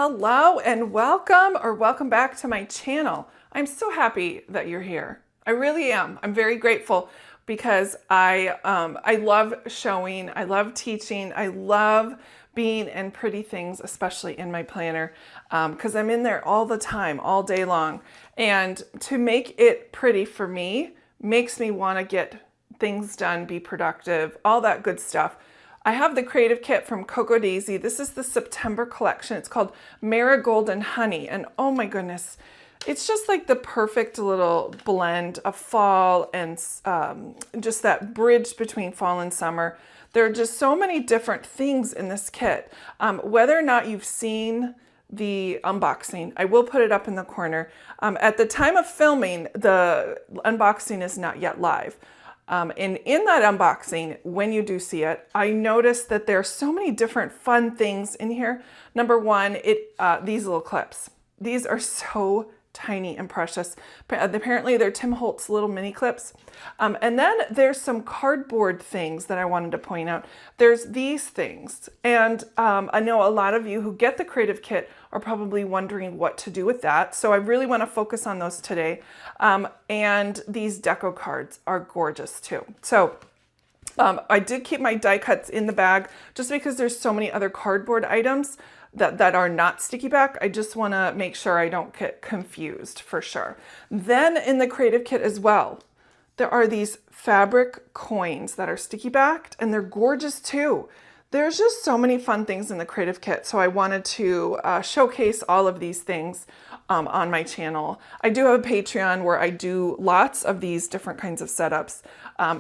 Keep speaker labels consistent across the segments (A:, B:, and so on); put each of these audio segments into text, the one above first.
A: Hello and welcome or welcome back to my channel. I'm so happy that you're here. I really am. I'm very grateful because I love showing, I love teaching, I love being in pretty things, especially in my planner, because I'm in there all the time, all day long. And to make it pretty for me makes me want to get things done, be productive, all that good stuff. I have the creative kit from Coco Daisy. This is the September collection. It's called Marigold and Honey. And oh my goodness, it's just like the perfect little blend of fall and just that bridge between fall and summer. There are just so many different things in this kit. Whether or not you've seen the unboxing, I will put it up in the corner. At the time of filming, the unboxing is not yet live. And in that unboxing, when you do see it, I noticed that there are so many different fun things in here. Number one, these little clips. These are so tiny and precious. Apparently they're Tim Holtz little mini clips. And then there's some cardboard things that I wanted to point out. There's these things. And I know a lot of you who get the creative kit are probably wondering what to do with that. So I really want to focus on those today. And these deco cards are gorgeous too. So I did keep my die cuts in the bag just because there's so many other cardboard items that are not sticky back. I just want to make sure I don't get confused for sure. Then in the creative kit as well, there are these fabric coins that are sticky backed and they're gorgeous too. There's just so many fun things in the creative kit. So I wanted to showcase all of these things on my channel. I do have a Patreon where I do lots of these different kinds of setups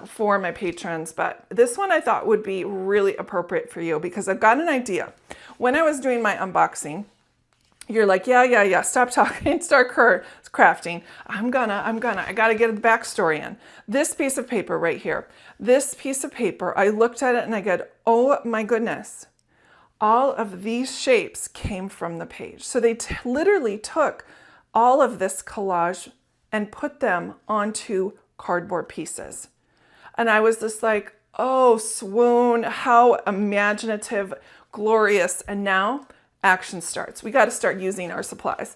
A: for my patrons, but this one I thought would be really appropriate for you because I've got an idea. When I was doing my unboxing, you're like, yeah, stop talking, start crafting. I gotta get the backstory in. This piece of paper right here, this piece of paper, I looked at it and I go, oh my goodness, all of these shapes came from the page. So they literally took all of this collage and put them onto cardboard pieces. And I was just like, oh, swoon, how imaginative, glorious. And now action starts. We got to start using our supplies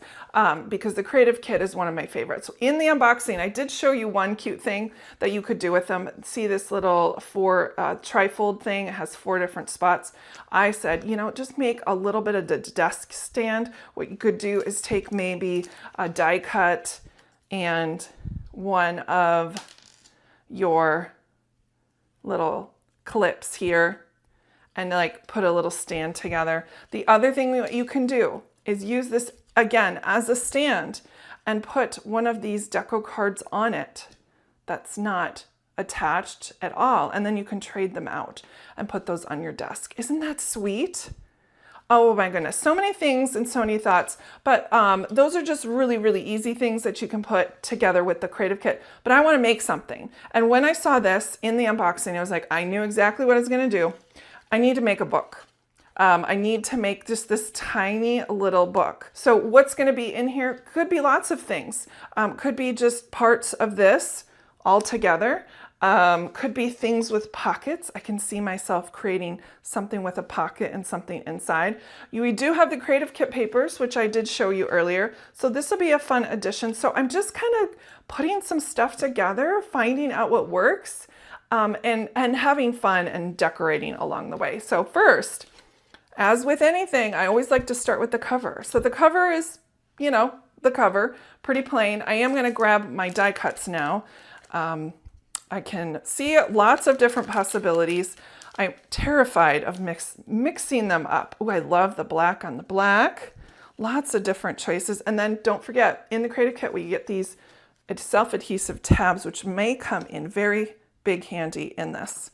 A: because the creative kit is one of my favorites. So in the unboxing, I did show you one cute thing that you could do with them. See this little trifold thing? It has 4 different spots. I said, you know, just make a little bit of the desk stand. What you could do is take maybe a die cut and one of your little clips here and like put a little stand together. The other thing that you can do is use this again as a stand and put one of these deco cards on it that's not attached at all. And then you can trade them out and put those on your desk. Isn't that sweet? Oh my goodness, so many things and so many thoughts, but those are just really, really easy things that you can put together with the creative kit. But I want to make something. And when I saw this in the unboxing, I was like, I knew exactly what I was going to do. I need to make a book. I need to make just this tiny little book. So what's going to be in here could be lots of things. Could be just parts of this all together. Could be things with pockets. I can see myself creating something with a pocket and something inside. We do have the creative kit papers, which I did show you earlier. So this will be a fun addition. So I'm just kind of putting some stuff together, finding out what works, and having fun and decorating along the way. So first, as with anything, I always like to start with the cover. So the cover is, you know, the cover, pretty plain. I am going to grab my die cuts now. I can see lots of different possibilities. I'm terrified of mixing them up. Oh, I love the black on the black. Lots of different choices. And then don't forget, in the creative kit, we get these self-adhesive tabs, which may come in very big handy in this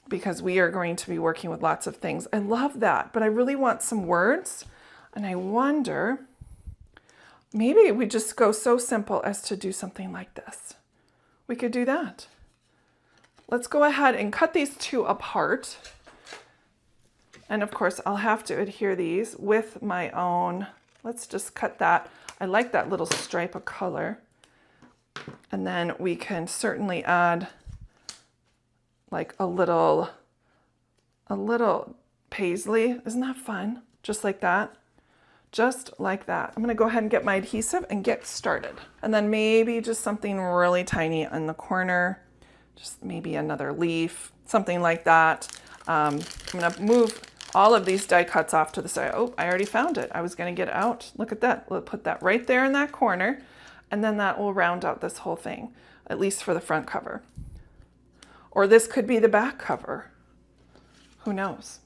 A: because we are going to be working with lots of things. I love that, but I really want some words. And I wonder, maybe we just go so simple as to do something like this. We could do that. Let's go ahead and cut these 2 apart. And of course, I'll have to adhere these with my own. Let's just cut that. I like that little stripe of color. And then we can certainly add like a little paisley. Isn't that fun? Just like that. just like that. I'm gonna go ahead and get my adhesive and get started. And then maybe just something really tiny in the corner, just maybe another leaf, something like that. I'm gonna move all of these die cuts off to the side. Oh, I already found it. I was gonna get out. Look at that. We'll put that right there in that corner, and then that will round out this whole thing, at least for the front cover. Or this could be the back cover. Who knows?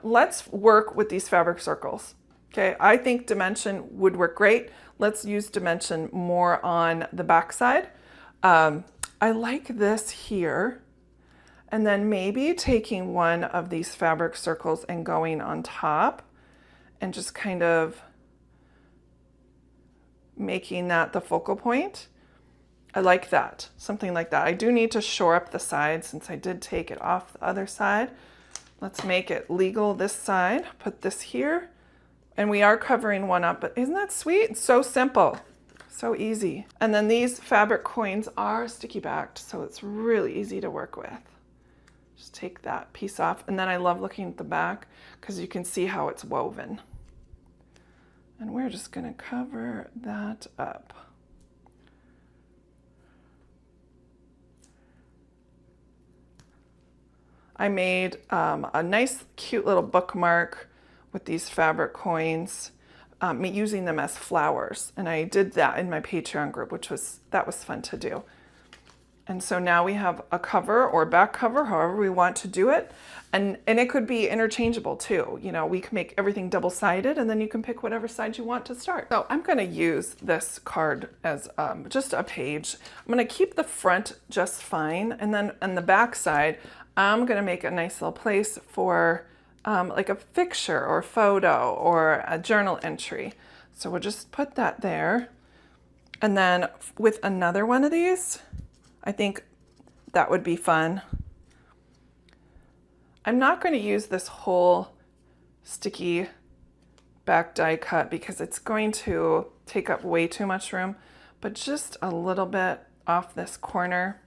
A: Let's work with these fabric circles. Okay, I think dimension would work great. Let's use dimension more on the back side. I like this here. And then maybe taking one of these fabric circles and going on top and just kind of making that the focal point. I like that, something like that. I do need to shore up the side since I did take it off the other side. Let's make it legal this side, put this here, and we are covering one up, but isn't that sweet? It's so simple, so easy. And then these fabric coins are sticky backed, so it's really easy to work with. Just take that piece off, and then I love looking at the back because you can see how it's woven. And we're just gonna cover that up. I made a nice cute little bookmark with these fabric coins, using them as flowers. And I did that in my Patreon group, that was fun to do. And so now we have a cover or back cover, however we want to do it. And it could be interchangeable too. You know, we can make everything double-sided and then you can pick whatever side you want to start. So I'm gonna use this card as just a page. I'm gonna keep the front just fine. And then on the back side, I'm gonna make a nice little place for like a picture or photo or a journal entry. So we'll just put that there. And then with another one of these, I think that would be fun. I'm not going to use this whole sticky back die cut because it's going to take up way too much room, but just a little bit off this corner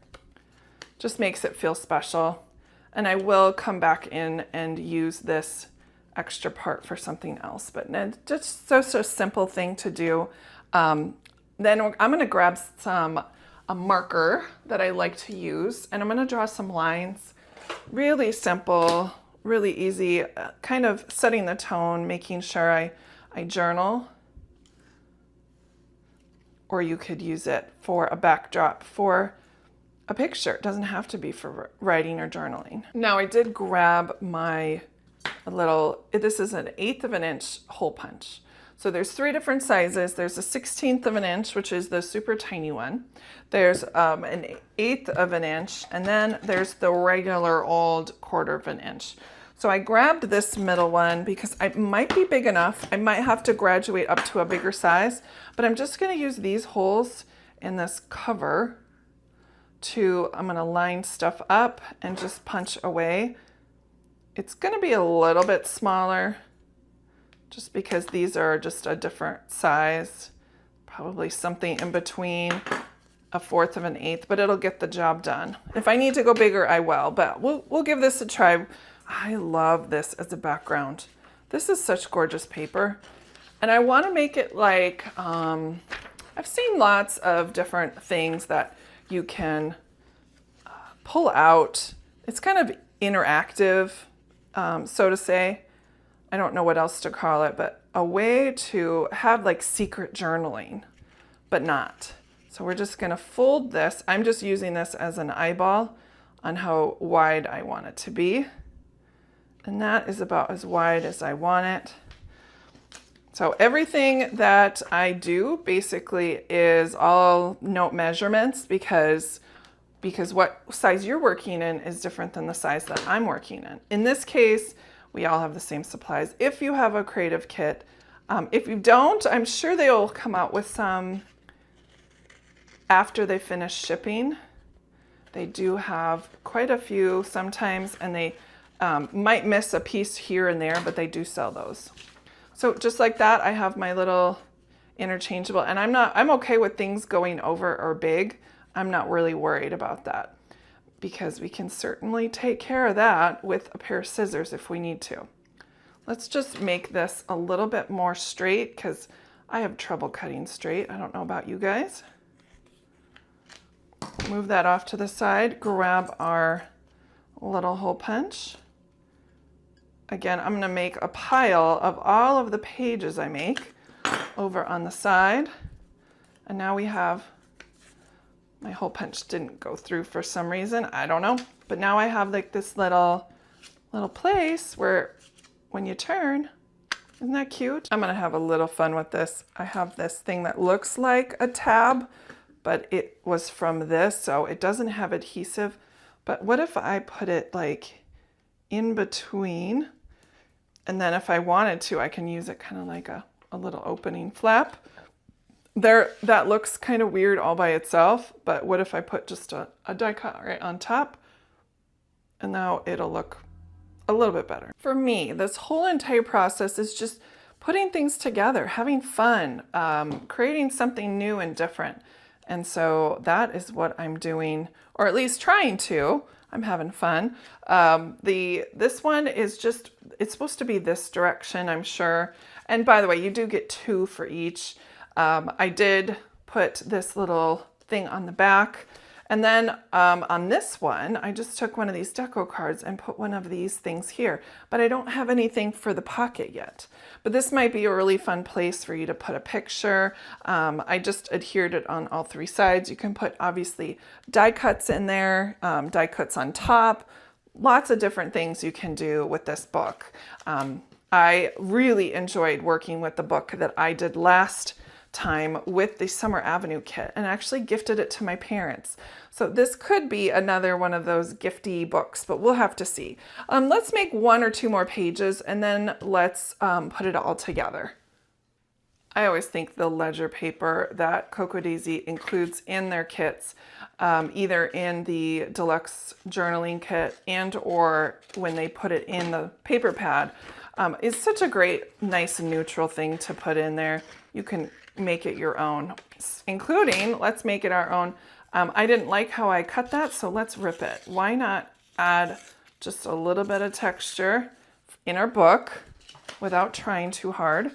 A: just makes it feel special. And I will come back in and use this extra part for something else, but just so simple thing to do. Then I'm going to grab a marker that I like to use, and I'm going to draw some lines. Really simple, really easy, kind of setting the tone, making sure I journal. Or you could use it for a backdrop for a picture. It doesn't have to be for writing or journaling. Now I did grab my this is an 1/8 of an inch hole punch. So there's 3 different sizes. There's a 1/16 of an inch, which is the super tiny one. There's an 1/8 of an inch, and then there's the regular old 1/4 of an inch. So I grabbed this middle one because it might be big enough. I might have to graduate up to a bigger size, but I'm just gonna use these holes in this cover I'm gonna line stuff up and just punch away. It's gonna be a little bit smaller, just because these are just a different size, probably something in between a 1/4 of an 1/8, but it'll get the job done. If I need to go bigger, I will, but we'll give this a try. I love this as a background. This is such gorgeous paper. And I wanna make it like, I've seen lots of different things that you can pull out. It's kind of interactive, so to say. I don't know what else to call it, but a way to have like secret journaling, but not. So we're just gonna fold this. I'm just using this as an eyeball on how wide I want it to be. And that is about as wide as I want it. So everything that I do basically is all note measurements because what size you're working in is different than the size that I'm working in. In this case, we all have the same supplies. If you have a creative kit, if you don't, I'm sure they'll come out with some after they finish shipping. They do have quite a few sometimes, and they might miss a piece here and there, but they do sell those. So just like that, I have my little interchangeable, and I'm okay with things going over or big. I'm not really worried about that because we can certainly take care of that with a pair of scissors if we need to. Let's just make this a little bit more straight because I have trouble cutting straight. I don't know about you guys. Move that off to the side, grab our little hole punch. Again, I'm going to make a pile of all of the pages I make over on the side. And now we have, my hole punch didn't go through for some reason, I don't know. But now I have like this little place where when you turn, isn't that cute? I'm going to have a little fun with this. I have this thing that looks like a tab, but it was from this, so it doesn't have adhesive. But what if I put it like in between? And then if I wanted to, I can use it kind of like a little opening flap. There, that looks kind of weird all by itself, but what if I put just a die cut right on top? And now it'll look a little bit better. For me, this whole entire process is just putting things together, having fun, creating something new and different. And so that is what I'm doing, or at least trying to. I'm having fun. This one is just, it's supposed to be this direction, I'm sure. And by the way, you do get 2 for each. I did put this little thing on the back. And then on this one, I just took one of these deco cards and put one of these things here. But I don't have anything for the pocket yet. But this might be a really fun place for you to put a picture. I just adhered it on all 3 sides. You can put, obviously, die cuts in there, die cuts on top. Lots of different things you can do with this book. I really enjoyed working with the book that I did last time with the Summer Avenue kit and actually gifted it to my parents. So this could be another one of those gifty books, but we'll have to see. Let's make 1 or 2 more pages and then let's put it all together. I always think the ledger paper that Cocoa Daisy includes in their kits, either in the deluxe journaling kit and or when they put it in the paper pad, is such a great, nice, neutral thing to put in there. You can make it your own, including, let's make it our own. I didn't like how I cut that, so let's rip it. Why not add just a little bit of texture in our book without trying too hard?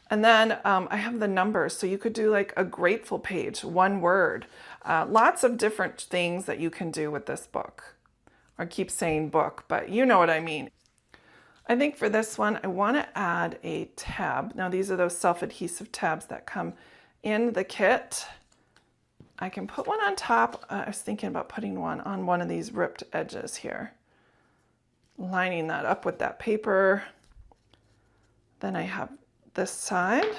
A: And then I have the numbers, so you could do like a grateful page, 1 word. Lots of different things that you can do with this book. I keep saying book, but you know what I mean. I think for this one, I want to add a tab. Now these are those self-adhesive tabs that come in the kit. I can put one on top. I was thinking about putting one on one of these ripped edges here. Lining that up with that paper. Then I have this side.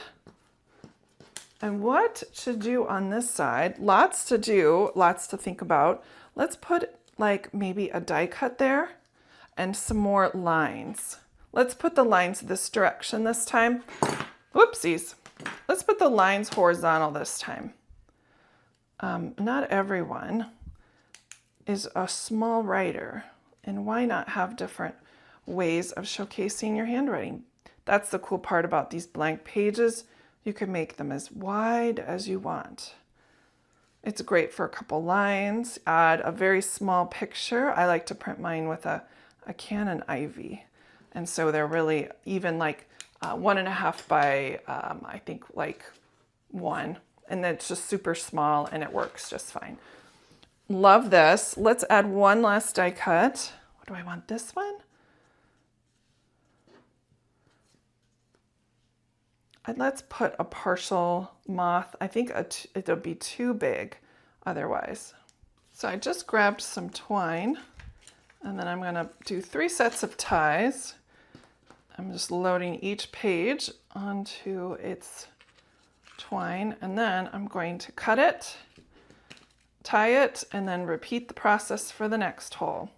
A: And what to do on this side? Lots to do, lots to think about. Let's put like maybe a die cut there and some more lines. Let's put the lines this direction this time. Whoopsies. Let's put the lines horizontal this time. Not everyone is a small writer, and why not have different ways of showcasing your handwriting? That's the cool part about these blank pages. You can make them as wide as you want. It's great for a couple lines. Add a very small picture. I like to print mine with a Canon Ivy. And so they're really even like 1.5 by, I think like 1. And it's just super small and it works just fine. Love this. Let's add one last die cut. What do I want, this one? And let's put a partial moth. I think it'll be too big otherwise. So I just grabbed some twine and then I'm gonna do 3 sets of ties. I'm just loading each page onto its twine and then I'm going to cut it, tie it, and then repeat the process for the next hole.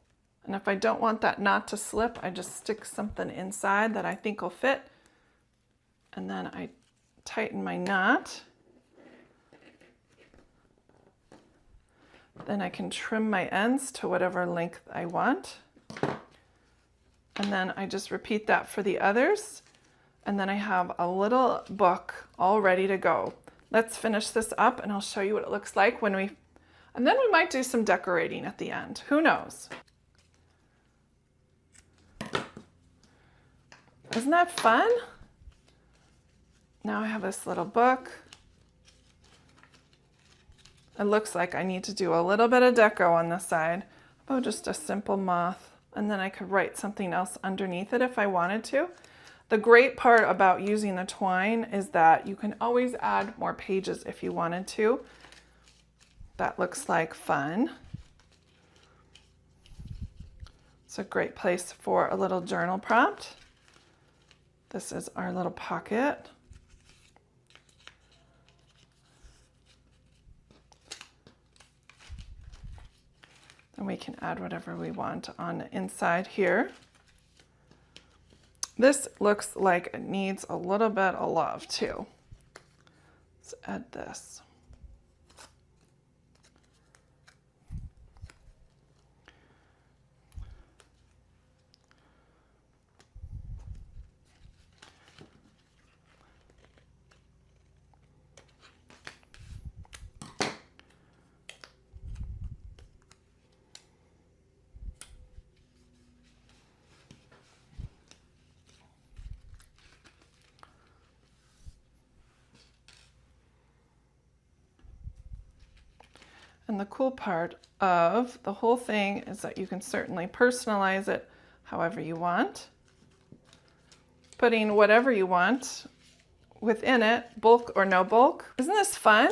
A: And if I don't want that knot to slip, I just stick something inside that I think will fit. And then I tighten my knot. Then I can trim my ends to whatever length I want. And then I just repeat that for the others. And then I have a little book all ready to go. Let's finish this up and I'll show you what it looks like when and then we might do some decorating at the end. Who knows? Isn't that fun? Now I have this little book. It looks like I need to do a little bit of deco on the side. Oh, just a simple moth. And then I could write something else underneath it if I wanted to. The great part about using the twine is that you can always add more pages if you wanted to. That looks like fun. It's a great place for a little journal prompt. This is our little pocket. And we can add whatever we want on the inside here. This looks like it needs a little bit of love too. Let's add this. And the cool part of the whole thing is that you can certainly personalize it however you want, putting whatever you want within it, bulk or no bulk. Isn't this fun?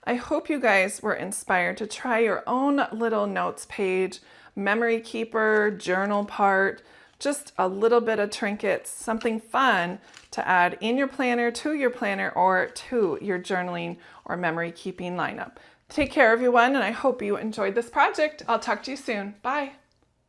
A: I hope you guys were inspired to try your own little notes page, memory keeper, journal part, just a little bit of trinkets, something fun to add in your planner, to your planner, or to your journaling or memory keeping lineup. Take care, everyone, and I hope you enjoyed this project. I'll talk to you soon. Bye.